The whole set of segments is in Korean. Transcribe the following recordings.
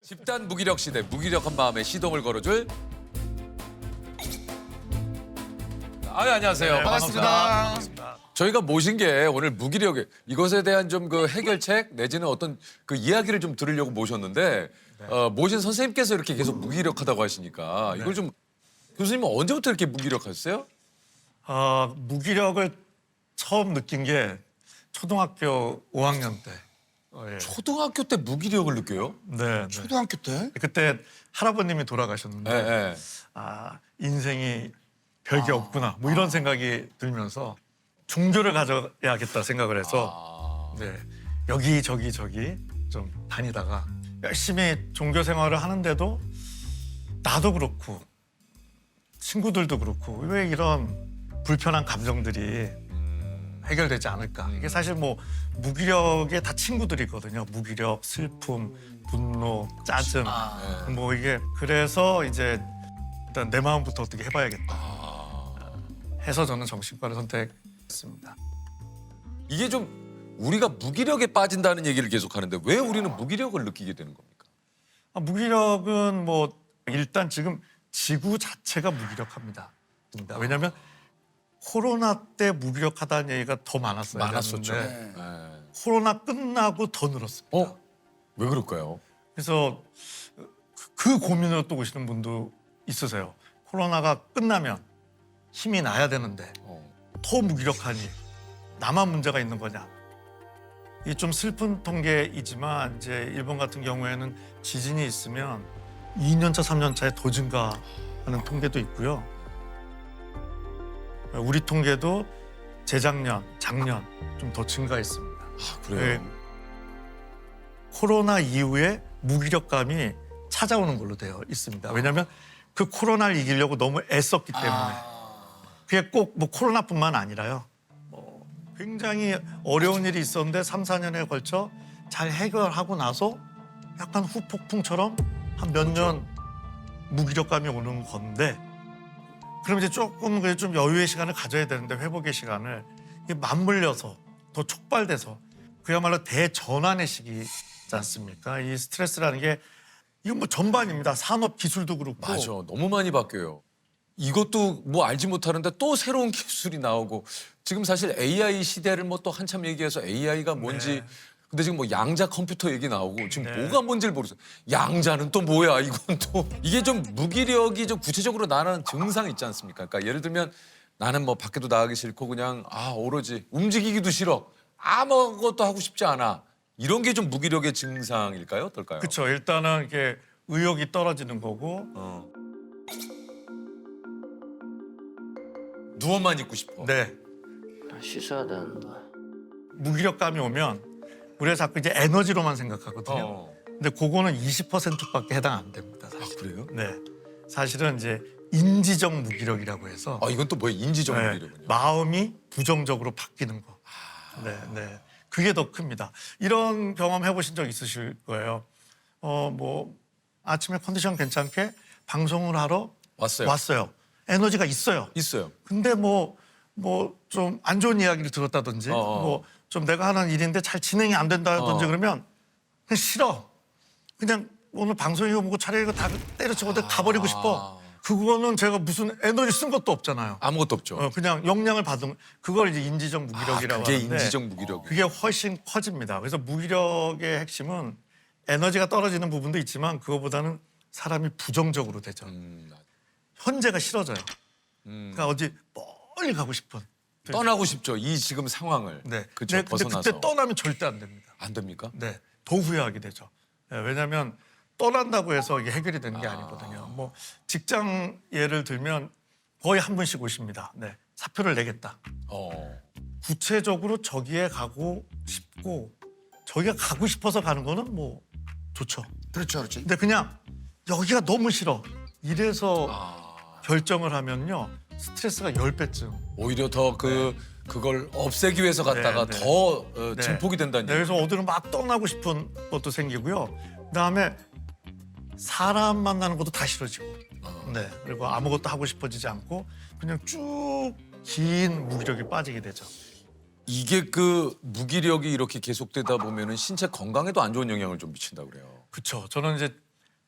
집단 무기력 시대, 무기력한 마음에 시동을 걸어줄. 안녕하세요. 네, 반갑습니다. 저희가 모신 게 오늘 무기력에 이것에 대한 좀 그 해결책 내지는 어떤 그 이야기를 좀 들으려고 모셨는데 모신 선생님께서 이렇게 계속 무기력하다고 하시니까 이걸 좀 교수님은 언제부터 이렇게 무기력하셨어요? 무기력을 처음 느낀 게 초등학교 5학년 때. 예. 초등학교 때 무기력을 느껴요? 네, 네. 초등학교 때? 그때 할아버님이 돌아가셨는데 네, 네. 인생이 별게 없구나 뭐 이런 생각이 들면서 종교를 가져야겠다 생각을 해서 네, 여기저기 좀 다니다가 열심히 종교 생활을 하는데도 나도 그렇고 친구들도 그렇고 왜 이런 불편한 감정들이 해결되지 않을까. 이게 사실 뭐 무기력의 다 친구들이거든요. 무기력, 슬픔, 분노, 짜증. 뭐 이게 그래서 이제 일단 내 마음부터 어떻게 해봐야겠다. 해서 저는 정신과를 선택했습니다. 이게 좀 우리가 무기력에 빠진다는 얘기를 계속 하는데 왜 우리는 무기력을 느끼게 되는 겁니까? 무기력은 뭐 일단 지금 지구 자체가 무기력합니다. 왜냐하면 코로나 때 무기력하다는 얘기가 더 많았어요. 많았었죠. 네. 네. 코로나 끝나고 더 늘었습니다. 왜 그럴까요? 그래서 그 고민으로 또 오시는 분도 있으세요. 코로나가 끝나면 힘이 나야 되는데 더 무기력하니 나만 문제가 있는 거냐. 이게 좀 슬픈 통계이지만 이제 일본 같은 경우에는 지진이 있으면 2년차, 3년차에 더 증가하는 통계도 있고요. 우리 통계도 재작년, 작년 좀 더 증가했습니다. 그래요? 네. 코로나 이후에 무기력감이 찾아오는 걸로 되어 있습니다. 왜냐하면 그 코로나를 이기려고 너무 애썼기 때문에. 그게 꼭 뭐 코로나뿐만 아니라요. 뭐 굉장히 어려운 일이 있었는데 3, 4년에 걸쳐 잘 해결하고 나서 약간 후폭풍처럼 한 몇 년 무기력감이 오는 건데 그럼 이제 조금 그래도 좀 여유의 시간을 가져야 되는데 회복의 시간을 이게 맞물려서 더 촉발돼서 그야말로 대전환의 시기지 않습니까? 이 스트레스라는 게 이건 뭐 전반입니다. 산업 기술도 그렇고. 맞아. 너무 많이 바뀌어요. 이것도 뭐 알지 못하는데 또 새로운 기술이 나오고 지금 사실 AI 시대를 뭐 또 한참 얘기해서 AI가 뭔지 네. 근데 지금 뭐 양자 컴퓨터 얘기 나오고 지금 네. 뭐가 뭔지를 모르겠어요. 양자는 또 뭐야? 이건 또 이게 좀 무기력이 좀 구체적으로 나타나는 증상이 있지 않습니까? 그러니까 예를 들면 나는 뭐 밖에도 나가기 싫고 그냥 오로지 움직이기도 싫어. 아무것도 하고 싶지 않아. 이런 게 좀 무기력의 증상일까요? 어떨까요? 그렇죠. 일단은 이게 의욕이 떨어지는 거고 누워만 있고 싶어. 네. 씻어야 되는데. 무기력감이 오면 우리가 자꾸 이제 에너지로만 생각하거든요. 근데 그거는 20%밖에 해당 안 됩니다. 사실. 그래요? 네. 사실은 이제 인지적 무기력이라고 해서 이건 또 뭐예요? 인지적 네, 무기력은요? 마음이 부정적으로 바뀌는 거. 네, 네. 그게 더 큽니다. 이런 경험 해보신 적 있으실 거예요. 뭐 아침에 컨디션 괜찮게 방송을 하러 왔어요. 에너지가 있어요. 있어요. 근데 뭐 좀 안 좋은 이야기를 들었다든지 뭐 좀 내가 하는 일인데 잘 진행이 안 된다든지 그러면 그냥 싫어. 그냥 오늘 방송이고 뭐고 차라리 이거 다 때려치고 어디 가버리고 싶어. 그거는 제가 무슨 에너지 쓴 것도 없잖아요. 아무것도 없죠. 그냥 영향을 받은 그걸 이제 인지적 무기력이라고 그게 하는데 인지적 무기력. 그게 훨씬 커집니다. 그래서 무기력의 핵심은 에너지가 떨어지는 부분도 있지만 그거보다는 사람이 부정적으로 되죠. 현재가 싫어져요. 그러니까 어디 멀리 가고 싶은. 떠나고 싶죠. 이 지금 상황을. 네. 그렇죠. 근데 벗어나서. 그때 떠나면 절대 안 됩니다. 안 됩니까? 네. 더 후회하게 되죠. 네, 왜냐하면 떠난다고 해서 이게 해결이 되는 게 아니거든요. 뭐 직장 예를 들면 거의 한 분씩 오십니다. 네. 사표를 내겠다. 구체적으로 저기에 가고 싶고 저기가 가고 싶어서 가는 거는 뭐 좋죠. 그렇죠, 그렇지. 근데 그냥 여기가 너무 싫어. 이래서 결정을 하면요. 스트레스가 10배쯤. 오히려 더 그걸 없애기 위해서 갔다가 네, 네. 더 네. 증폭이 된다는 네, 얘기. 그래서 어디로 막 떠나고 싶은 것도 생기고요. 그다음에 사람 만나는 것도 다 싫어지고. 네. 그리고 아무것도 하고 싶어지지 않고 그냥 쭉 긴 무기력에 빠지게 되죠. 이게 그 무기력이 이렇게 계속되다 보면은 신체 건강에도 안 좋은 영향을 좀 미친다 그래요. 그렇죠. 저는 이제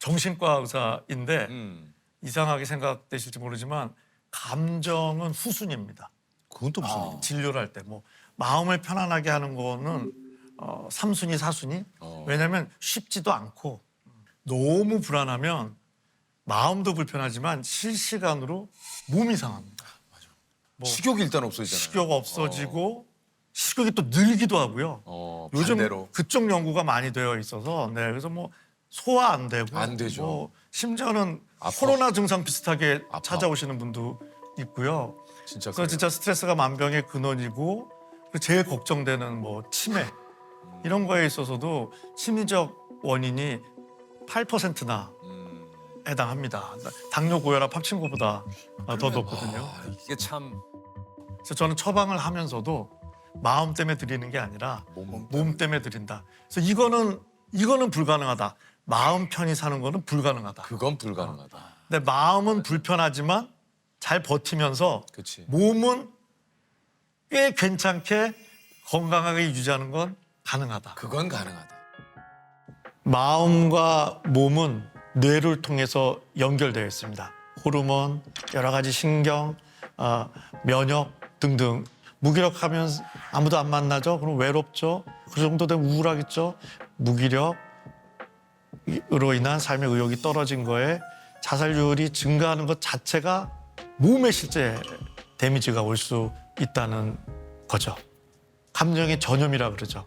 정신과 의사인데 음. 이상하게 생각되실지 모르지만 감정은 후순위입니다. 그건 또 무슨 일이지? 진료를 할 때 뭐 마음을 편안하게 하는 거는 3순위, 4순위. 왜냐하면 쉽지도 않고 너무 불안하면 마음도 불편하지만 실시간으로 몸이 상합니다. 식욕이 일단 없어지잖아요. 식욕 없어지고 식욕이 또 늘기도 하고요. 요즘 반대로. 그쪽 연구가 많이 되어 있어서 그래서 뭐 소화 안 되고 안 되죠. 뭐 심지어는 아파. 코로나 증상 비슷하게 아파. 찾아오시는 분도 있고요. 진짜 그래서 그래요. 진짜 스트레스가 만병의 근원이고 그리고 제일 걱정되는 뭐 치매 이런 거에 있어서도 심리적 원인이 8%나 해당합니다. 당뇨, 고혈압, 합친고보다 더 높거든요. 이게 참 그래서 저는 처방을 하면서도 마음 때문에 드리는 게 아니라 몸 때문에 드린다. 그래서 이거는 불가능하다. 마음 편히 사는 거는 불가능하다. 그건 불가능하다. 근데 마음은 불편하지만 잘 버티면서 그치. 몸은 꽤 괜찮게 건강하게 유지하는 건 가능하다. 그건 가능하다. 마음과 몸은 뇌를 통해서 연결되어 있습니다. 호르몬, 여러 가지 신경, 면역 등등. 무기력하면 아무도 안 만나죠. 그럼 외롭죠. 그 정도 되면 우울하겠죠. 무기력으로 인한 삶의 의욕이 떨어진 거에 자살률이 증가하는 것 자체가 몸에 실제 데미지가 올 수 있다는 거죠. 감정의 전염이라 그러죠.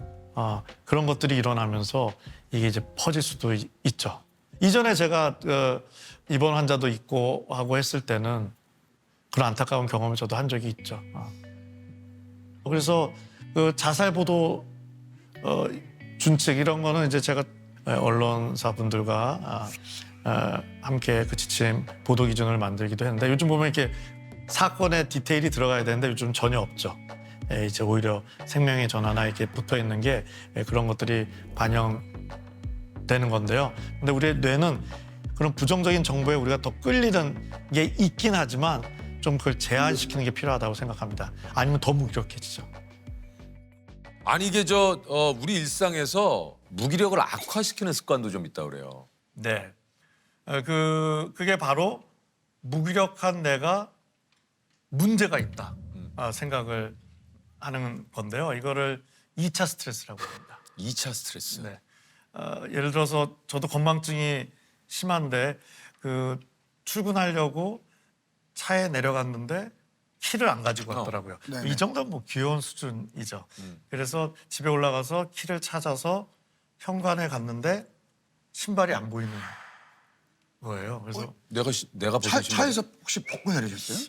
그런 것들이 일어나면서 이게 이제 퍼질 수도 있죠. 이전에 제가 입원 환자도 있고 하고 했을 때는 그런 안타까운 경험을 저도 한 적이 있죠. 그래서 그 자살 보도 준칙 이런 거는 이제 제가 언론사 분들과 함께 그 지침 보도 기준을 만들기도 했는데 요즘 보면 이렇게 사건의 디테일이 들어가야 되는데 요즘 전혀 없죠. 이제 오히려 생명의 전화나 이렇게 붙어 있는 게 그런 것들이 반영되는 건데요. 근데 우리의 뇌는 그런 부정적인 정보에 우리가 더 끌리는 게 있긴 하지만 좀 그걸 제한시키는 게 필요하다고 생각합니다. 아니면 더 무기력해지죠. 아니 이게 우리 일상에서 무기력을 악화시키는 습관도 좀 있다 그래요. 네. 그게 바로 무기력한 내가 문제가 있다 생각을 하는 건데요. 이거를 2차 스트레스라고 합니다. 2차 스트레스. 네. 예를 들어서 저도 건망증이 심한데 출근하려고 차에 내려갔는데 키를 안 가지고 왔더라고요. 네네. 이 정도는 뭐 귀여운 수준이죠. 그래서 집에 올라가서 키를 찾아서 현관에 갔는데 신발이 안 보이는 거예요. 그래서 내가 벗은 신발. 차에서 혹시 벗고 내리셨어요?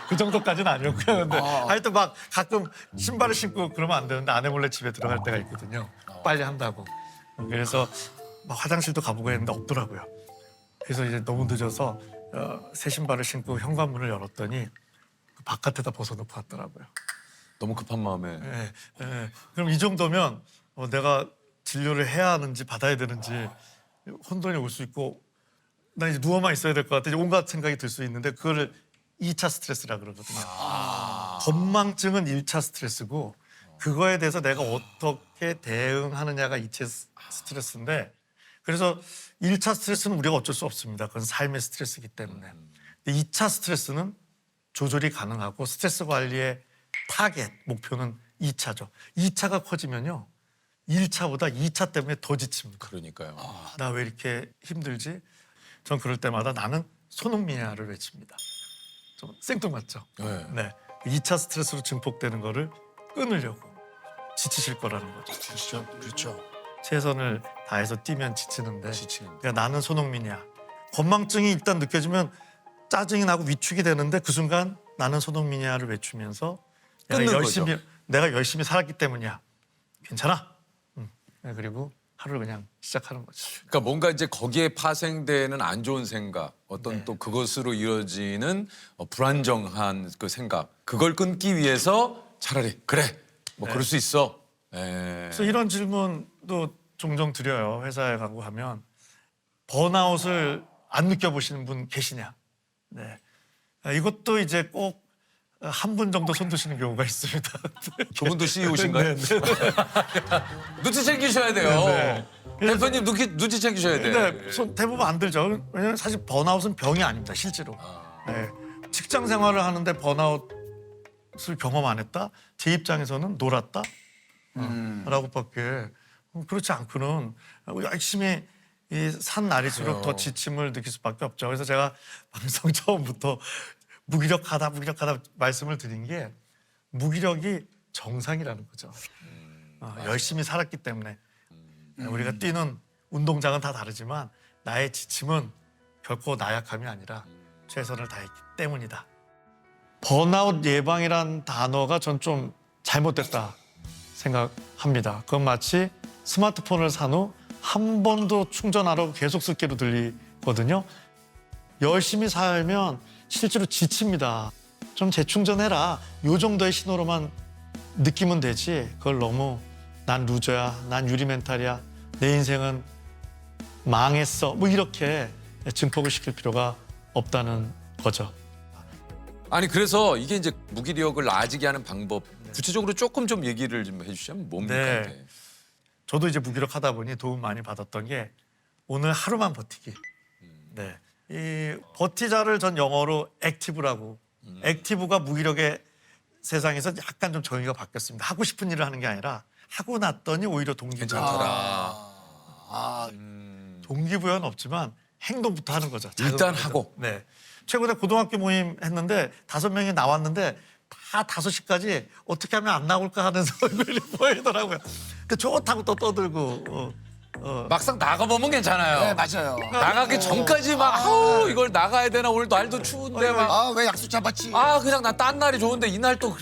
그 정도까지는 아니었고요. 근데 하여튼 막 가끔 신발을 신고 그러면 안 되는데 아내 몰래 집에 들어갈 때가 있거든요. 빨리 한다고. 그래서 막 화장실도 가보고 했는데 없더라고요. 그래서 이제 너무 늦어서 새 신발을 신고 현관문을 열었더니 그 바깥에다 벗어놓고 왔더라고요. 너무 급한 마음에. 그럼 이 정도면 내가 진료를 해야 하는지 받아야 되는지 혼돈이 올 수 있고 나 이제 누워만 있어야 될 것 같아. 온갖 생각이 들 수 있는데 그거를 2차 스트레스라 그러거든요. 건망증은 1차 스트레스고 그거에 대해서 내가 어떻게 대응하느냐가 2차 스트레스인데 그래서 1차 스트레스는 우리가 어쩔 수 없습니다. 그건 삶의 스트레스이기 때문에. 근데 2차 스트레스는 조절이 가능하고 스트레스 관리의 타겟, 목표는 2차죠. 2차가 커지면요. 1차보다 2차 때문에 더 지칩니다. 그러니까요. 나 왜 이렇게 힘들지? 전 그럴 때마다 나는 손흥민야를 외칩니다. 좀 생뚱맞죠? 네. 네. 2차 스트레스로 증폭되는 거를 끊으려고 지치실 거라는 거죠. 그렇죠. 그렇죠. 최선을 다해서 뛰면 지치는데 지치는데. 그러니까 나는 손흥민이야. 건망증이 일단 느껴지면 짜증이 나고 위축이 되는데 그 순간 나는 손흥민이야를 외치면서 끊는 내가 열심히 살았기 때문이야. 괜찮아. 그리고 하루를 그냥 시작하는 거죠. 그러니까 뭔가 이제 거기에 파생되는 안 좋은 생각, 어떤 또 그것으로 이어지는 불안정한 그 생각, 그걸 끊기 위해서 차라리 그래, 뭐 그럴 수 있어. 그래서 이런 질문도 종종 드려요. 회사에 가고 하면 번아웃을 안 느껴보시는 분 계시냐? 네. 이것도 이제 꼭 한 분 정도 손 드시는 경우가 있습니다. 그분도 CEO신가요? 네, 눈치 챙기셔야 돼요. 네. 대표님 눈치 챙기셔야 돼. 근데 대부분 안 들죠. 왜냐면 사실 번아웃은 병이 아닙니다. 실제로. 네. 직장 생활을 하는데 번아웃을 경험 안 했다? 제 입장에서는 놀았다? 라고밖에 그렇지 않고는 열심히 산 날일수록 더 지침을 느낄 수밖에 없죠. 그래서 제가 방송 처음부터 무기력하다 말씀을 드린 게 무기력이 정상이라는 거죠. 열심히 살았기 때문에 우리가 뛰는 운동장은 다 다르지만 나의 지침은 결코 나약함이 아니라 최선을 다했기 때문이다. 번아웃 예방이란 단어가 전 좀 잘못됐다 생각합니다. 그건 마치 스마트폰을 산 후 한 번도 충전하라고 계속 쓸게로 들리거든요. 열심히 살면 실제로 지칩니다. 좀 재충전해라. 요 정도의 신호로만 느끼면 되지. 그걸 너무 난 루저야, 난 유리 멘탈이야, 내 인생은 망했어. 뭐 이렇게 증폭을 시킬 필요가 없다는 거죠. 아니 그래서 이게 이제 무기력을 나아지게 하는 방법 구체적으로 조금 좀 얘기를 좀 해주시면 뭡니까? 네. 네. 저도 이제 무기력하다 보니 도움 많이 받았던 게 오늘 하루만 버티기. 네. 이 버티자를 전 영어로 액티브라고. 액티브가 무기력의 세상에서 약간 좀 정의가 바뀌었습니다. 하고 싶은 일을 하는 게 아니라 하고 났더니 오히려 동기부여. 괜찮더라. 동기부여는 없지만 행동부터 하는 거죠. 일단 작은 하고. 거죠. 네. 최근에 고등학교 모임 했는데 5명이 나왔는데 다 5시까지 어떻게 하면 안 나올까 하는 얼굴이 보이더라고요. 그 좋다고 또 떠들고. 막상 나가보면 괜찮아요. 네, 맞아요. 나가기 전까지 막 아우 이걸 나가야 되나 오늘 날도 추운데 막 아, 왜 약속 잡았지? 그냥 나 딴 날이 좋은데 이날 또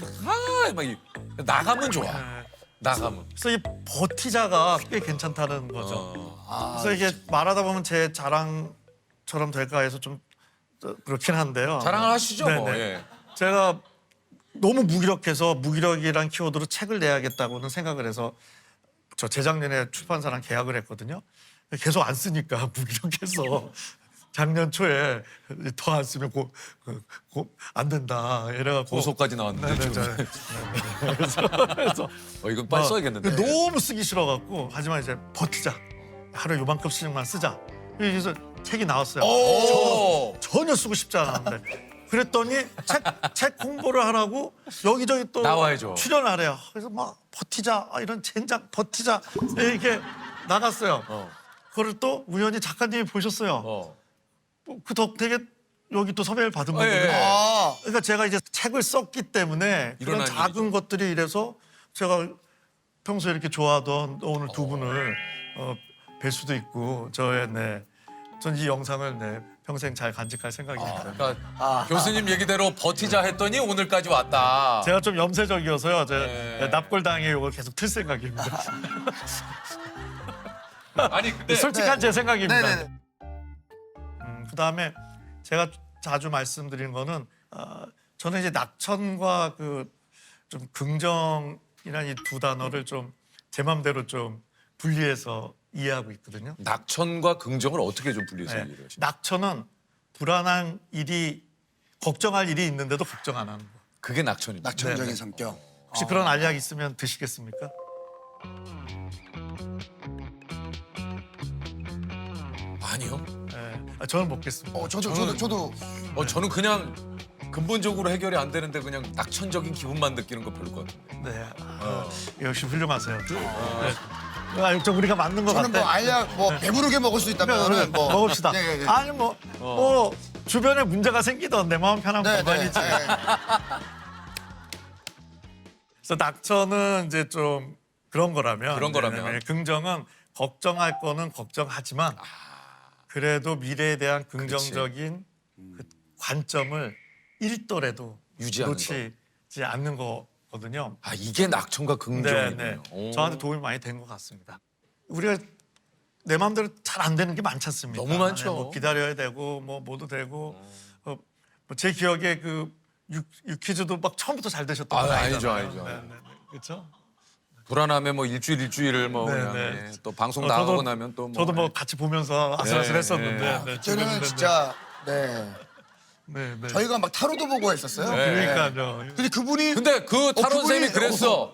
나가면 좋아. 나가면. 그래서 이 버티자가 꽤 괜찮다는 거죠. 그래서 이게 말하다 보면 제 자랑처럼 될까 해서 좀 그렇긴 한데요. 자랑을 하시죠. 뭐. 네네. 예. 제가 너무 무기력해서 무기력이란 키워드로 책을 내야겠다고는 생각을 해서 저 재작년에 출판사랑 계약을 했거든요. 계속 안 쓰니까 무기력해서 작년 초에 더 안 쓰면 안 된다 이래갖고 고소까지 나왔는데 네네, 지금. 그래서 이건 빨리 써야겠는데. 너무 쓰기 싫어갖고 하지만 이제 버티자. 하루에 요만큼 수준만 쓰자. 그래서 책이 나왔어요. 오! 전혀 쓰고 싶지 않았는데. 그랬더니 책 홍보를 하라고 여기저기 또 나와야죠. 출연하래요. 그래서 막 버티자 이런 젠장 버티자 이렇게 나갔어요. 그걸 또 우연히 작가님이 보셨어요. 그 덕택에 여기 또 섭외를 받은 거거든요. 예. 그러니까 제가 이제 책을 썼기 때문에 그런 일어난 작은 일이죠. 것들이 이래서 제가 평소에 이렇게 좋아하던 오늘 두 분을 뵐 수도 있고 전 이 영상을 평생 잘 간직할 생각입니다. 그러니까 교수님 얘기대로 버티자 했더니 오늘까지 왔다. 제가 좀 염세적이어서요. 네. 납골당에 이걸 계속 틀 생각입니다. 아니 근데 솔직한 제 생각입니다. 네네. 그다음에 제가 자주 말씀드리는 거는 저는 이제 낙천과 그 좀 긍정이라는 이 두 단어를 좀 제 맘대로 좀 분리해서 이해하고 있거든요. 낙천과 긍정을 어떻게 좀 분리해서 네. 얘기를 하시나요? 낙천은 불안한 일이 걱정할 일이 있는데도 걱정 안 하는 거. 그게 낙천입니다. 낙천적인 네네. 성격. 혹시 그런 알약 있으면 드시겠습니까? 아니요. 네. 저는 먹겠습니다. 저도. 저는 그냥 근본적으로 해결이 안 되는데 그냥 낙천적인 기분만 느끼는 거 별로 것 같은데. 네. 역시 훌륭하세요. 좀 우리가 맞는 것 저는 같아. 뭐 알약 뭐 배부르게 먹을 수 있다면 뭐 먹읍시다. 예, 예, 예. 아니 뭐 주변에 문제가 생기던 내 마음 편하면 네, 네. 그만이지. 예. 그래서 낙천은 이제 좀 그런 거라면, 그런 거라면. 네네네. 긍정은 걱정할 거는 걱정하지만 그래도 미래에 대한 긍정적인 그 관점을 1도라도 유지하는 놓치지 않는 거거든요. 이게 낙천과 긍정이군요. 네. 오. 저한테 도움이 많이 된 것 같습니다. 우리가 내 마음대로 잘 안 되는 게 많지 않습니까? 너무 많죠. 뭐 기다려야 되고 뭐도 되고 뭐제 기억에 그 유퀴즈도 막 처음부터 잘 되셨던 건 알죠, 아니잖아요. 알죠. 네. 그렇죠? 불안하면 뭐 일주일을 뭐 네, 그냥 네. 또 방송 나가고 나면 또 뭐. 저도 뭐 같이 보면서 아슬아슬했었는데 네. 네, 저는 진짜 네. 네, 네. 저희가 막 타로도 보고 했었어요. 그러니까요. 근데 그분이 근데 그 타론 쌤이 그분이- 그랬어.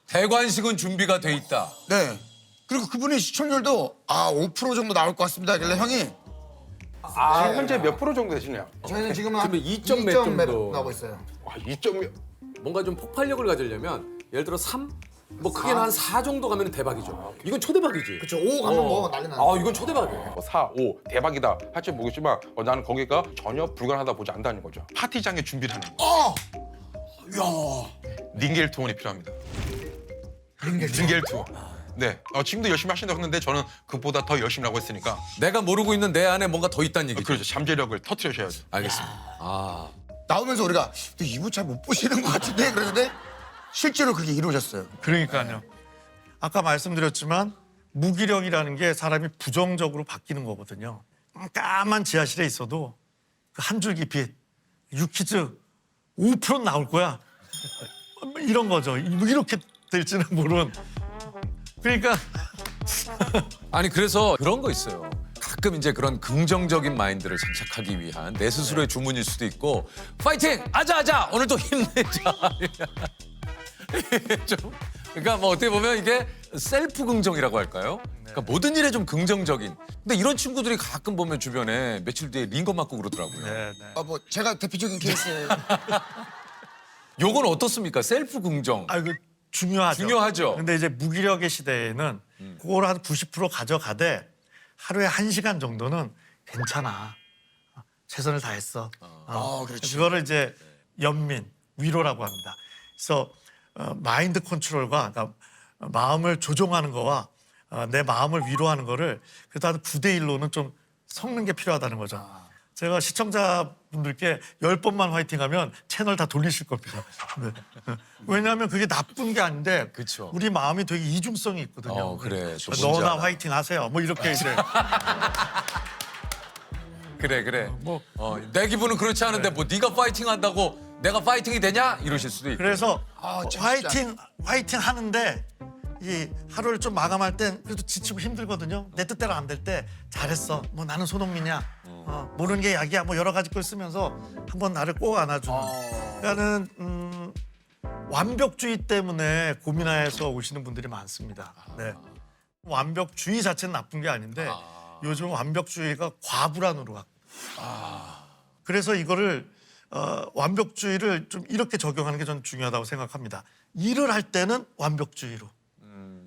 대관식은 준비가 돼 있다. 네. 그리고 그분이 시청률도 5% 정도 나올 것 같습니다. 하길래 형이 지금 현재 몇 프로 정도 되시나요? 저희는 지금 한 그러면 2점 몇 정도? 나오고 있어요. 와, 2점 뭔가 좀 폭발력을 가지려면 예를 들어 3? 뭐 크게는 한 4 정도 가면 대박이죠. 이건 초대박이지. 그렇죠. 5 가면 뭐 난리 나는. 이건 초대박이에요. 4, 5 대박이다 할지 모르겠지만 나는 거기가 전혀 불가능하다 보지 않다는 거죠. 파티장의 준비를 하는 거. 링겔 투혼이 필요합니다. 링겔 투혼. 네. 지금도 열심히 하신다고 했는데 저는 그보다 더 열심히 하고 있으니까 내가 모르고 있는 내 안에 뭔가 더 있다는 얘기죠. 그렇죠. 잠재력을 터트려셔야죠. 알겠습니다. 나오면서 우리가 2부 잘 못 보시는 것 같은데 그랬는데 실제로 그게 이루어졌어요. 그러니까요. 아까 말씀드렸지만 무기력이라는 게 사람이 부정적으로 바뀌는 거거든요. 까만 지하실에 있어도 그 한 줄기 빛, 유키즈 5% 나올 거야. 이런 거죠. 이렇게 될지는 모르는. 그러니까 아니 그래서 그런 거 있어요. 가끔 이제 그런 긍정적인 마인드를 장착하기 위한 내 스스로의 주문일 수도 있고 파이팅! 아자 오늘도 힘내자. 좀 그러니까 뭐 어떻게 보면 이게 셀프 긍정이라고 할까요? 그러니까 모든 일에 좀 긍정적인. 근데 이런 친구들이 가끔 보면 주변에 며칠 뒤에 링거 맞고 그러더라고요. 네. 뭐 제가 대표적인 케이스예요. 요건 어떻습니까? 셀프 긍정. 이거 중요하죠. 중요하죠. 근데 이제 무기력의 시대에는 그걸 한 90% 가져가되 하루에 1시간 정도는 괜찮아. 최선을 다했어. 그렇지. 그거를 이제 연민, 위로라고 합니다. 그래서 마인드 컨트롤과 그러니까 마음을 조종하는 거와 내 마음을 위로하는 거를 그래도 한 9대 1로는 좀 섞는 게 필요하다는 거죠. 제가 시청자분들께 10번만 화이팅하면 채널 다 돌리실 겁니다. 네. 왜냐하면 그게 나쁜 게 아닌데 그쵸. 우리 마음이 되게 이중성이 있거든요. 그래. 또 뭔지 너나 알아. 화이팅 하세요. 뭐 이렇게 이제 그래. 뭐 내 기분은 그렇지 않은데 뭐 네가 파이팅 한다고 내가 파이팅이 되냐? 이러실 수도 있고. 그래서 참 화이팅 하는데 이 하루를 좀 마감할 땐 그래도 지치고 힘들거든요. 내 뜻대로 안 될 때 잘했어. 뭐 나는 손흥민이야. 모르는 게 약이야. 뭐 여러 가지 걸 쓰면서 한번 나를 꼭 안아주는. 그러니까는 완벽주의 때문에 고민해서 오시는 분들이 많습니다. 네. 완벽주의 자체는 나쁜 게 아닌데 요즘 완벽주의가 과불안으로 갔고. 그래서 이거를 완벽주의를 좀 이렇게 적용하는 게 저는 중요하다고 생각합니다. 일을 할 때는 완벽주의로.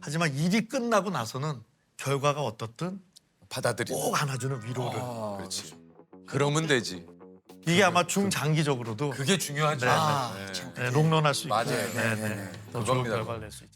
하지만 일이 끝나고 나서는 결과가 어떻든 받아들이는. 꼭 안아주는 위로를. 그렇지. 그러면 되지. 이게 아마 중장기적으로도 그게 중요하죠. 네, 롱런할 수 있고 맞아요. 더 좋은 그겁니다. 결과를 낼 수 있죠.